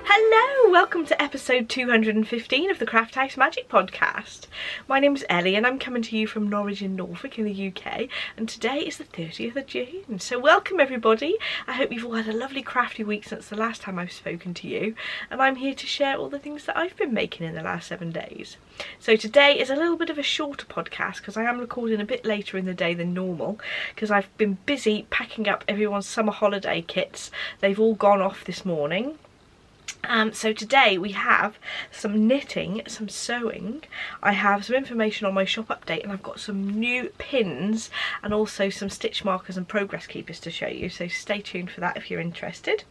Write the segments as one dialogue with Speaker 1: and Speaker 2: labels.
Speaker 1: Hello, welcome to episode 215 of the CraftHouseMagic podcast. My name is Ellie and I'm coming to you from Norwich in Norfolk in the UK, and today is the 30th of June. So welcome everybody. I hope you've all had a lovely crafty week since the last time I've spoken to you, and I'm here to share all the things that I've been making in the last 7 days. So today is a little bit of a shorter podcast because I am recording a bit later in the day than normal because I've been busy packing up everyone's summer holiday kits. They've all gone off this morning. So today we have some knitting, some sewing, I have some information on my shop update, and I've got some new pins and also some stitch markers and progress keepers to show you, so stay tuned for that if you're interested.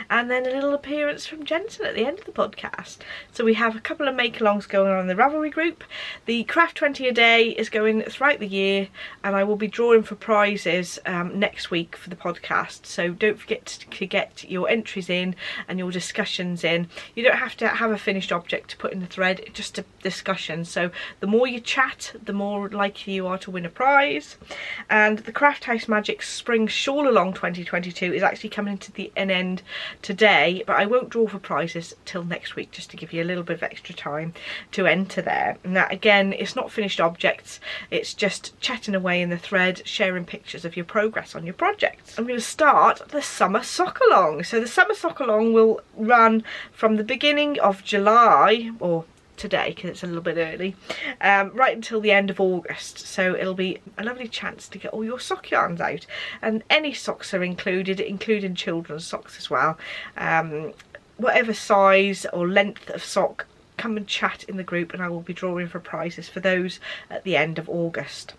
Speaker 1: And then a little appearance from Jensen at the end of the podcast. So we have a couple of Makalongs going on in the Ravelry group. The Craft 20 a day is going throughout the year, and I will be drawing for prizes next week for the podcast, so don't forget to get your entries in and your discussions in. You don't have to have a finished object to put in the thread, just a discussion, so the more you chat the more likely you are to win a prize. And the CraftHouseMagic Spring Shawl Along 2022 is actually coming to an end today, but I won't draw for prizes till next week, just to give you a little bit of extra time to enter there. And that again, it's not finished objects, it's just chatting away in the thread, sharing pictures of your progress on your projects. I'm going to start the Summer Sock Along. So the Summer Sock Along will run from the beginning of July, or today because it's a little bit early, right until the end of August. So it'll be a lovely chance to get all your sock yarns out, and any socks are included, including children's socks as well. Whatever size or length of sock, come and chat in the group and I will be drawing for prizes for those at the end of August.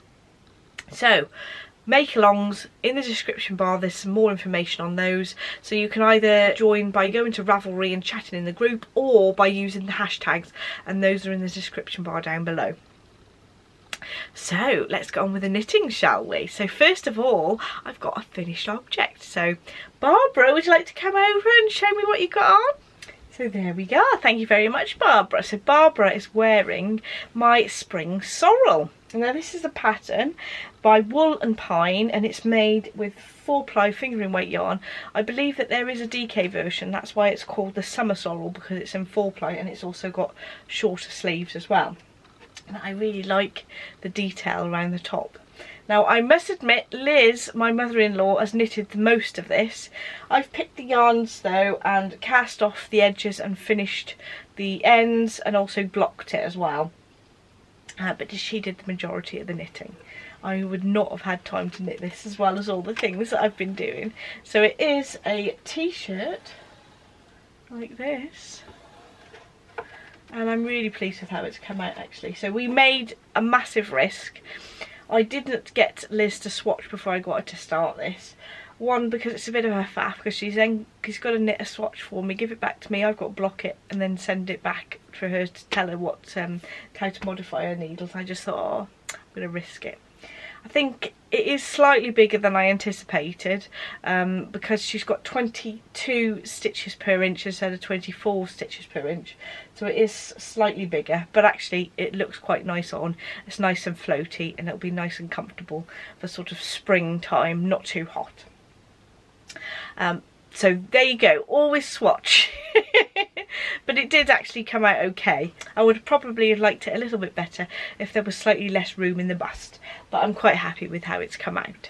Speaker 1: So Makalongs, in the description bar there's some more information on those, so you can either join by going to Ravelry and chatting in the group, or by using the hashtags, and those are in the description bar down below. So let's get on with the knitting, shall we? So first of all, I've got a finished object. So Barbara, would you like to come over and show me what you got on? So there we go, thank you very much Barbara. So Barbara is wearing my Spring Sorrel. Now this is a pattern by Wool and Pine, and it's made with 4-ply fingering weight yarn. I believe that there is a DK version, that's why it's called the Summer Sorrel, because it's in 4-ply and it's also got shorter sleeves as well. And I really like the detail around the top. Now I must admit, Liz, my mother-in-law, has knitted the most of this. I've picked the yarns though and cast off the edges and finished the ends, and also blocked it as well. But she did the majority of the knitting. I would not have had time to knit this as well as all the things that I've been doing. So it is a t-shirt like this, and I'm really pleased with how it's come out actually. So we made a massive risk. I didn't get Liz to swatch before I got her to start this. One, because it's a bit of a faff, because she's got to knit a swatch for me, give it back to me, I've got to block it and then send it back for her to tell her what how to modify her needles. I just thought, oh, I'm going to risk it. I think it is slightly bigger than I anticipated, because she's got 22 stitches per inch instead of 24 stitches per inch, so it is slightly bigger, but actually it looks quite nice on. It's nice and floaty, and it'll be nice and comfortable for sort of springtime, not too hot. So there you go, always swatch. But it did actually come out okay. I would probably have liked it a little bit better if there was slightly less room in the bust, but I'm quite happy with how it's come out.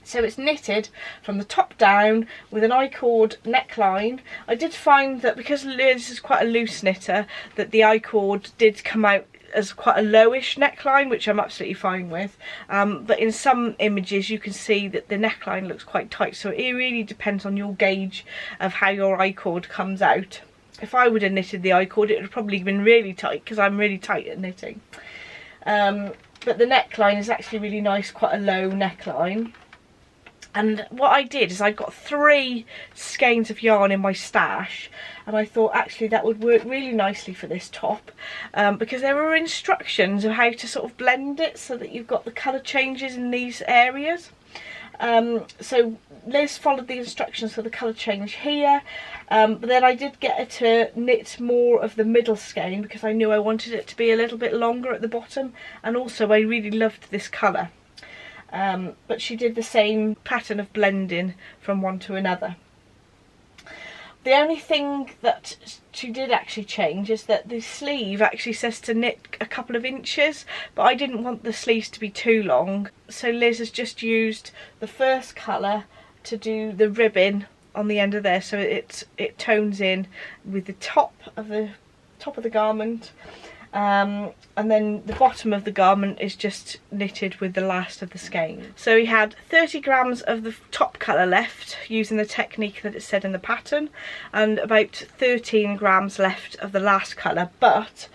Speaker 1: So it's knitted from the top down with an I-cord neckline. I did find that because Liz is quite a loose knitter, that the I-cord did come out as quite a lowish neckline, which I'm absolutely fine with, but in some images you can see that the neckline looks quite tight, so it really depends on your gauge of how your I-cord comes out. If I would have knitted the I-cord, it would have probably been really tight, because I'm really tight at knitting, but the neckline is actually really nice, quite a low neckline. And what I did is I got 3 skeins of yarn in my stash, and I thought actually that would work really nicely for this top, because there were instructions of how to sort of blend it so that you've got the colour changes in these areas. So Liz followed the instructions for the colour change here, but then I did get her to knit more of the middle skein because I knew I wanted it to be a little bit longer at the bottom, and also I really loved this colour. But she did the same pattern of blending from one to another. The only thing that she did actually change is that the sleeve actually says to knit a couple of inches, but I didn't want the sleeves to be too long, so Liz has just used the first colour to do the ribbon on the end of there, so it tones in with the top of the garment, and then the bottom of the garment is just knitted with the last of the skein. So we had 30 grams of the top colour left using the technique that it said in the pattern, and about 13 grams left of the last colour, but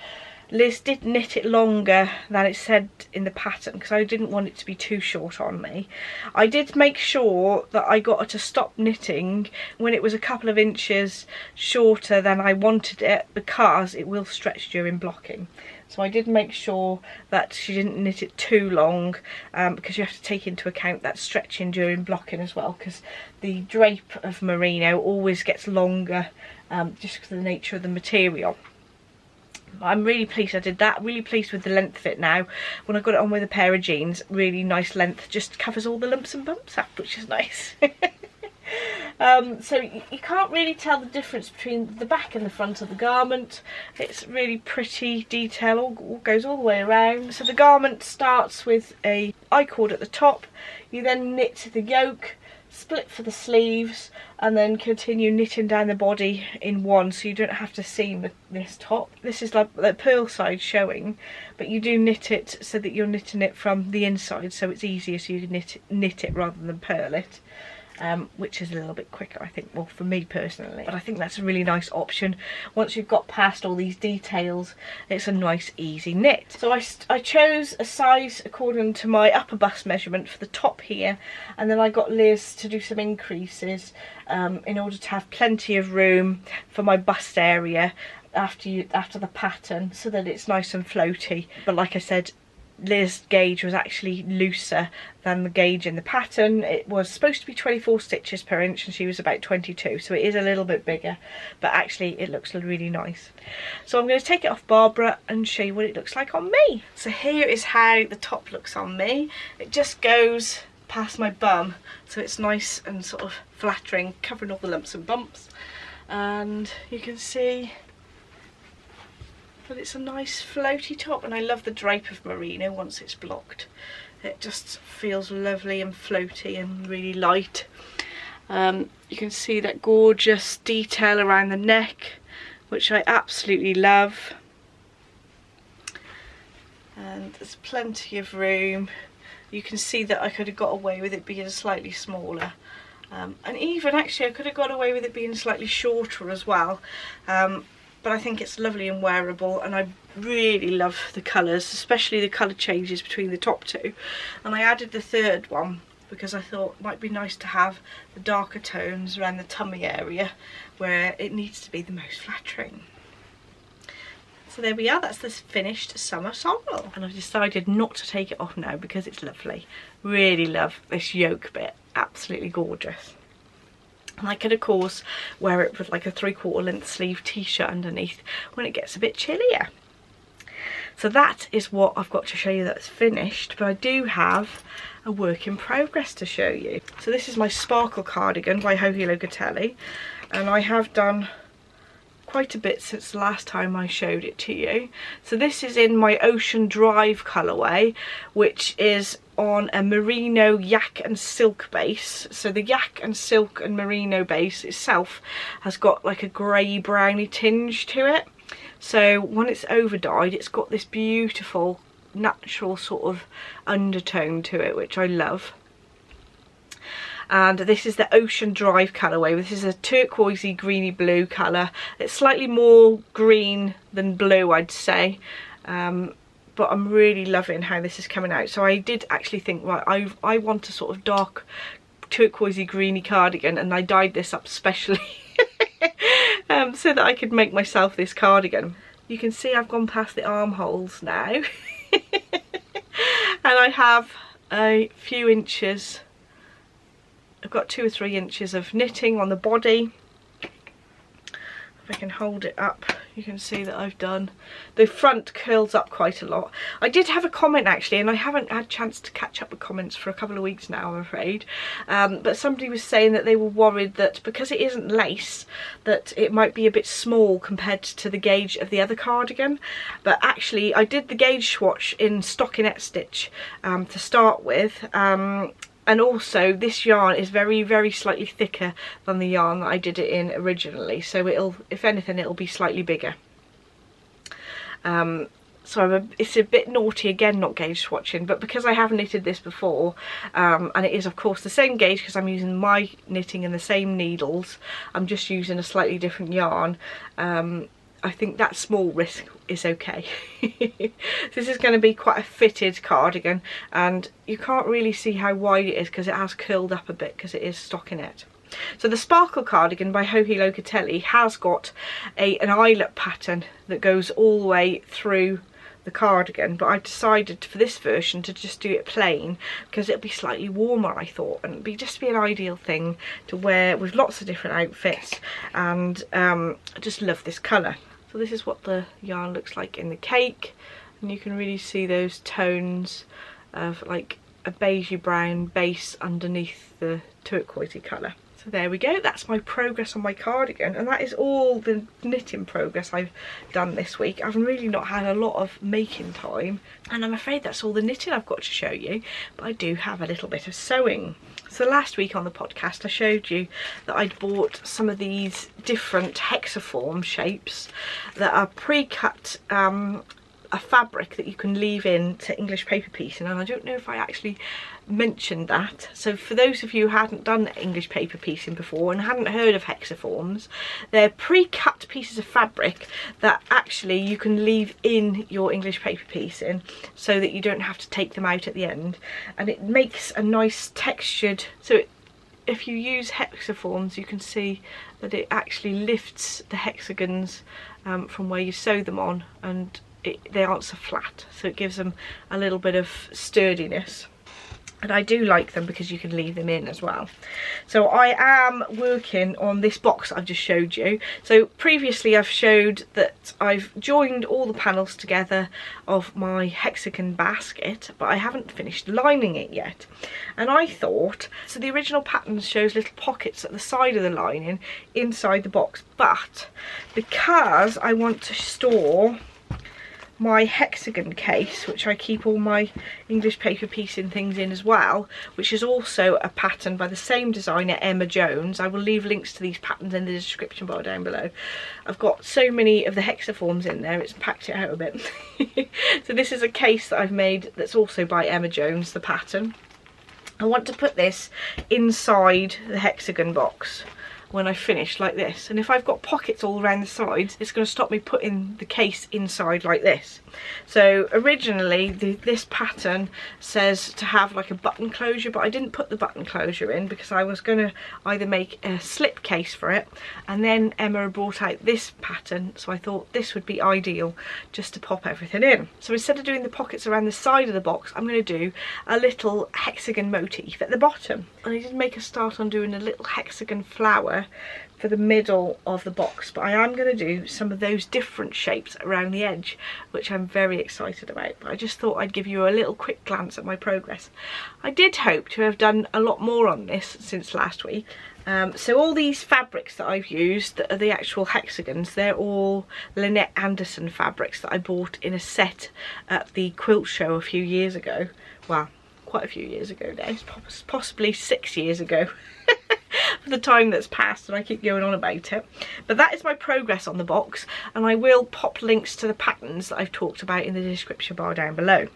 Speaker 1: Liz did knit it longer than it said in the pattern because I didn't want it to be too short on me. I did make sure that I got her to stop knitting when it was a couple of inches shorter than I wanted it, because it will stretch during blocking. So I did make sure that she didn't knit it too long, because you have to take into account that stretching during blocking as well, because the drape of merino always gets longer just because of the nature of the material. I'm really pleased I did that, really pleased with the length of it now. When I got it on with a pair of jeans, really nice length, just covers all the lumps and bumps up, which is nice. So you can't really tell the difference between the back and the front of the garment. It's really pretty detail, all goes all the way around. So the garment starts with a I-cord at the top, you then knit the yoke, split for the sleeves, and then continue knitting down the body in one, so you don't have to seam this top. This is like the purl side showing, but you do knit it so that you're knitting it from the inside, so it's easier, so you can knit it rather than purl it. Which is a little bit quicker, I think, well, for me personally, but I think that's a really nice option. Once you've got past all these details, it's a nice easy knit. So I chose a size according to my upper bust measurement for the top here, and then I got Liz to do some increases in order to have plenty of room for my bust area after the pattern, so that it's nice and floaty. But like I said, Liz's gauge was actually looser than the gauge in the pattern. It was supposed to be 24 stitches per inch and she was about 22, so it is a little bit bigger, but actually it looks really nice. So I'm going to take it off Barbara and show you what it looks like on me. So here is how the top looks on me. It just goes past my bum, so it's nice and sort of flattering, covering all the lumps and bumps, and you can see but it's a nice floaty top, and I love the drape of merino once it's blocked. It just feels lovely and floaty and really light. You can see that gorgeous detail around the neck, which I absolutely love, and there's plenty of room. You can see that I could have got away with it being slightly smaller, and even actually I could have got away with it being slightly shorter as well. But I think it's lovely and wearable, and I really love the colours, especially the colour changes between the top two. And I added the third one because I thought it might be nice to have the darker tones around the tummy area where it needs to be the most flattering. So there we are, that's this finished Summer Sorrel. And I've decided not to take it off now because it's lovely. Really love this yoke bit, absolutely gorgeous. And I could of course wear it with like a 3/4 length sleeve t-shirt underneath when it gets a bit chillier. So that is what I've got to show you that's finished, but I do have a work in progress to show you. So this is my sparkle cardigan by Hohi Locatelli, and I have done quite a bit since the last time I showed it to you. So this is in my Ocean Drive colourway, which is on a merino yak and silk base. So the yak and silk and merino base itself has got like a grey browny tinge to it. So when it's over dyed, it's got this beautiful natural sort of undertone to it, which I love. And this is the Ocean Drive colourway. This is a turquoisey greeny blue colour. It's slightly more green than blue, I'd say, but I'm really loving how this is coming out. So I did actually think, right, I want a sort of dark turquoisey greeny cardigan, and I dyed this up specially so that I could make myself this cardigan. You can see I've gone past the armholes now and I have a few inches. I've got 2 or 3 inches of knitting on the body. If I can hold it up, you can see that I've done, the front curls up quite a lot. I did have a comment actually, and I haven't had a chance to catch up with comments for a couple of weeks now, I'm afraid, but somebody was saying that they were worried that because it isn't lace that it might be a bit small compared to the gauge of the other cardigan. But actually I did the gauge swatch in stockinette stitch to start with, and also this yarn is very slightly thicker than the yarn that I did it in originally, so it'll, if anything, it'll be slightly bigger. So it's a bit naughty again not gauge swatching, but because I have knitted this before, and it is of course the same gauge because I'm using my knitting and the same needles, I'm just using a slightly different yarn, I think that small risk is okay. This is going to be quite a fitted cardigan, and you can't really see how wide it is because it has curled up a bit because it is stockinette. So the Sparkle cardigan by Hohi Locatelli has got an eyelet pattern that goes all the way through the cardigan, but I decided for this version to just do it plain because it'll be slightly warmer, I thought, and it'd just be an ideal thing to wear with lots of different outfits, and I just love this colour. So this is what the yarn looks like in the cake, and you can really see those tones of like a beigey brown base underneath the turquoisey colour. So there we go, that's my progress on my cardigan, and that is all the knitting progress I've done this week. I've really not had a lot of making time, and I'm afraid that's all the knitting I've got to show you, but I do have a little bit of sewing. So last week on the podcast I showed you that I'd bought some of these different hexaform shapes that are pre-cut, a fabric that you can leave in to English paper piecing, and I don't know if I actually mentioned that. So for those of you who hadn't done English paper piecing before and hadn't heard of hexaforms, they're pre-cut pieces of fabric that actually you can leave in your English paper piecing so that you don't have to take them out at the end, and it makes a nice textured, so if you use hexaforms you can see that it actually lifts the hexagons from where you sew them on, and they aren't so flat, so it gives them a little bit of sturdiness. And I do like them because you can leave them in as well. So I am working on this box I've just showed you. So previously I've showed that I've joined all the panels together of my hexagon basket, but I haven't finished lining it yet. And I thought, so the original pattern shows little pockets at the side of the lining inside the box, but because I want to store my hexagon case, which I keep all my English paper piecing things in as well, which is also a pattern by the same designer, Emma Jones. I will leave links to these patterns in the description bar down below. I've got so many of the hexaforms in there, it's packed it out a bit. So this is a case that I've made that's also by Emma Jones, the pattern. I want to put this inside the hexagon box when I finish, like this, and if I've got pockets all around the sides, it's going to stop me putting the case inside like this. So originally this pattern says to have like a button closure, but I didn't put the button closure in because I was going to either make a slip case for it, and then Emma brought out this pattern, so I thought this would be ideal just to pop everything in. So instead of doing the pockets around the side of the box, I'm going to do a little hexagon motif at the bottom, and I did make a start on doing a little hexagon flower for the middle of the box, but I am going to do some of those different shapes around the edge, which I'm very excited about. But I just thought I'd give you a little quick glance at my progress. I did hope to have done a lot more on this since last week. So all these fabrics that I've used that are the actual hexagons, they're all Lynette Anderson fabrics that I bought in a set at the quilt show a few years ago. Well, quite a few years ago now, possibly 6 years ago. For the time that's passed, and I keep going on about it. But that is my progress on the box, and I will pop links to the patterns that I've talked about in the description bar down below.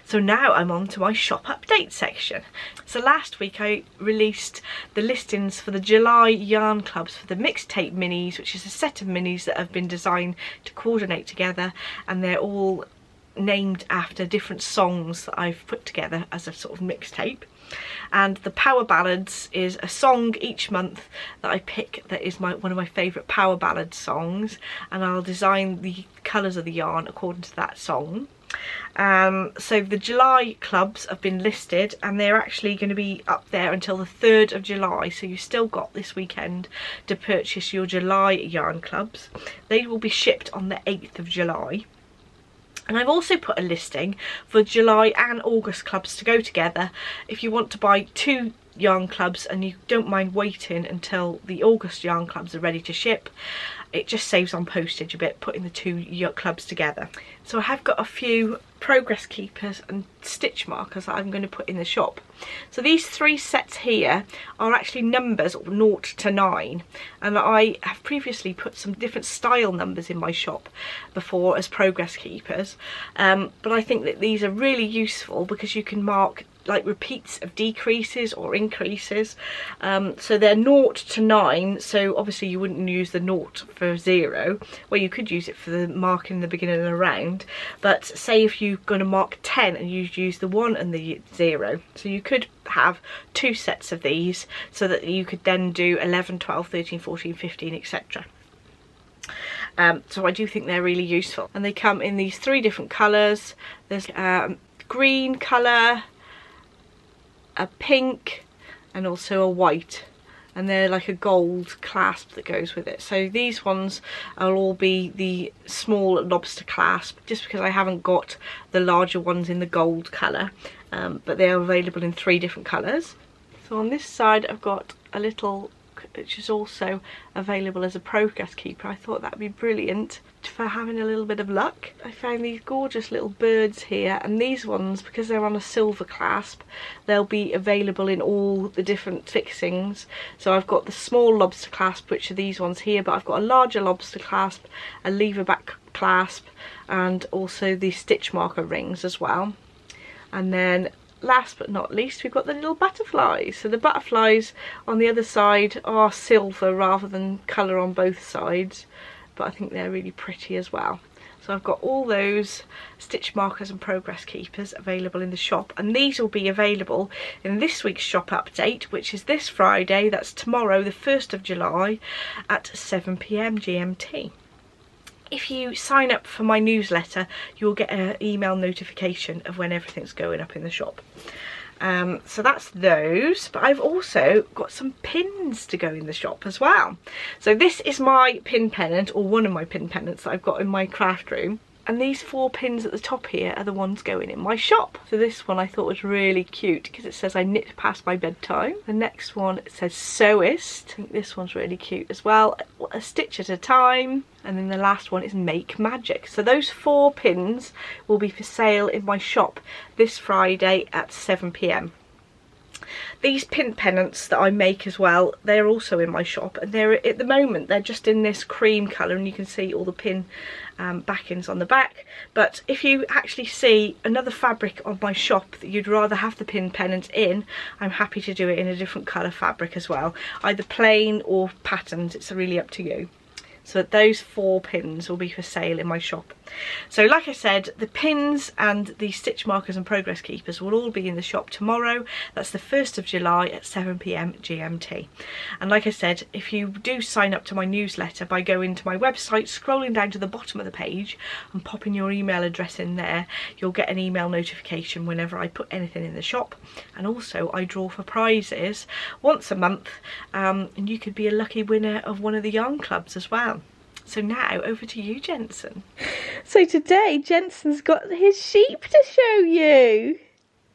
Speaker 1: So now I'm on to my shop update section. So last week I released the listings for the July yarn clubs for the mixtape minis, which is a set of minis that have been designed to coordinate together, and they're all named after different songs that I've put together as a sort of mixtape. And the Power Ballads is a song each month that I pick that is one of my favourite Power Ballad songs, and I'll design the colours of the yarn according to that song. So the July clubs have been listed and they're actually going to be up there until the 3rd of July, so you've still got this weekend to purchase your July yarn clubs. They will be shipped on the 8th of July. And I've also put a listing for July and August clubs to go together. If you want to buy 2 yarn clubs and you don't mind waiting until the August yarn clubs are ready to ship, it just saves on postage a bit putting the 2 clubs together. So I have got a few progress keepers and stitch markers that I'm going to put in the shop. So these 3 sets here are actually numbers 0 to 9, and I have previously put some different style numbers in my shop before as progress keepers, but I think that these are really useful because you can mark like repeats of decreases or increases. So they're 0 to 9, so obviously you wouldn't use the 0 for 0, well you could use it for the mark in the beginning of the round, but say if you're going to mark 10 and you use the 1 and the 0, so you could have 2 sets of these so that you could then do 11, 12, 13, 14, 15, etc. So I do think they're really useful, and they come in these 3 different colours. There's green colour, a pink, and also a white, and they're like a gold clasp that goes with it. So these ones will all be the small lobster clasp, just because I haven't got the larger ones in the gold colour, but they are available in 3 different colours. So on this side I've got a little which is also available as a progress keeper. I thought that would be brilliant for having a little bit of luck. I found these gorgeous little birds here, and these ones, because they're on a silver clasp, they'll be available in all the different fixings. So I've got the small lobster clasp, which are these ones here, but I've got a larger lobster clasp, a lever back clasp, and also the stitch marker rings as well. And then last but not least, we've got the little butterflies. So the butterflies on the other side are silver rather than colour on both sides, but I think they're really pretty as well. So I've got all those stitch markers and progress keepers available in the shop, and these will be available in this week's shop update, which is this Friday, that's tomorrow the 1st of July at 7 PM GMT. If you sign up for my newsletter, you'll get an email notification of when everything's going up in the shop. So that's those, but I've also got some pins to go in the shop as well. So this is my pin pennant, or one of my pin pennants that I've got in my craft room. And these 4 pins at the top here are the ones going in my shop. So this one I thought was really cute because it says I knit past my bedtime. The next one, it says sewist. I think this one's really cute as well. A stitch at a time. And then the last one is make magic. So those 4 pins will be for sale in my shop this Friday at 7 PM. These pin pennants that I make as well, they're also in my shop, and they're at the moment they're just in this cream colour, and you can see all the pin backings on the back. But if you actually see another fabric on my shop that you'd rather have the pin pennant in, I'm happy to do it in a different colour fabric as well, either plain or patterned. It's really up to you. So those 4 pins will be for sale in my shop. So like I said, the pins and the stitch markers and progress keepers will all be in the shop tomorrow. That's the 1st of July at 7 PM GMT. And like I said, if you do sign up to my newsletter by going to my website, scrolling down to the bottom of the page and popping your email address in there, you'll get an email notification whenever I put anything in the shop. And also I draw for prizes once a month, and you could be a lucky winner of one of the yarn clubs as well. So now over to you, Jensen. So today Jensen's got his sheep to show you.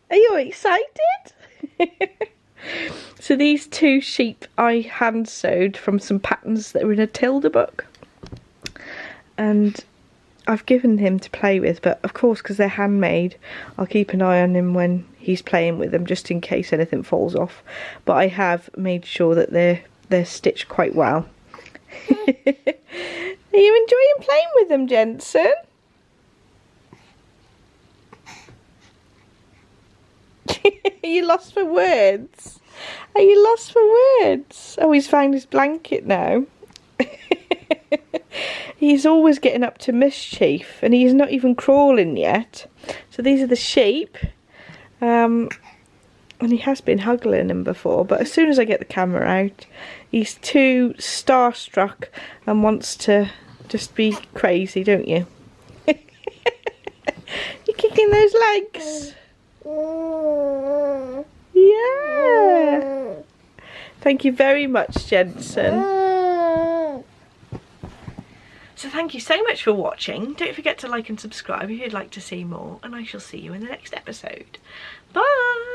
Speaker 1: Are you excited? So these 2 sheep I hand sewed from some patterns that are in a Tilda book, and I've given him to play with, but of course because they're handmade I'll keep an eye on him when he's playing with them, just in case anything falls off. But I have made sure that they're stitched quite well. Are you enjoying playing with them, Jensen? Are you lost for words? Are you lost for words? Oh, he's found his blanket now. He's always getting up to mischief, and he's not even crawling yet. So these are the sheep. And he has been hugging them before, but as soon as I get the camera out, he's too starstruck and wants to just be crazy, don't you? You in those legs? Yeah. Thank you very much, Jensen. So thank you so much for watching. Don't forget to like and subscribe if you'd like to see more, and I shall see you in the next episode. Bye!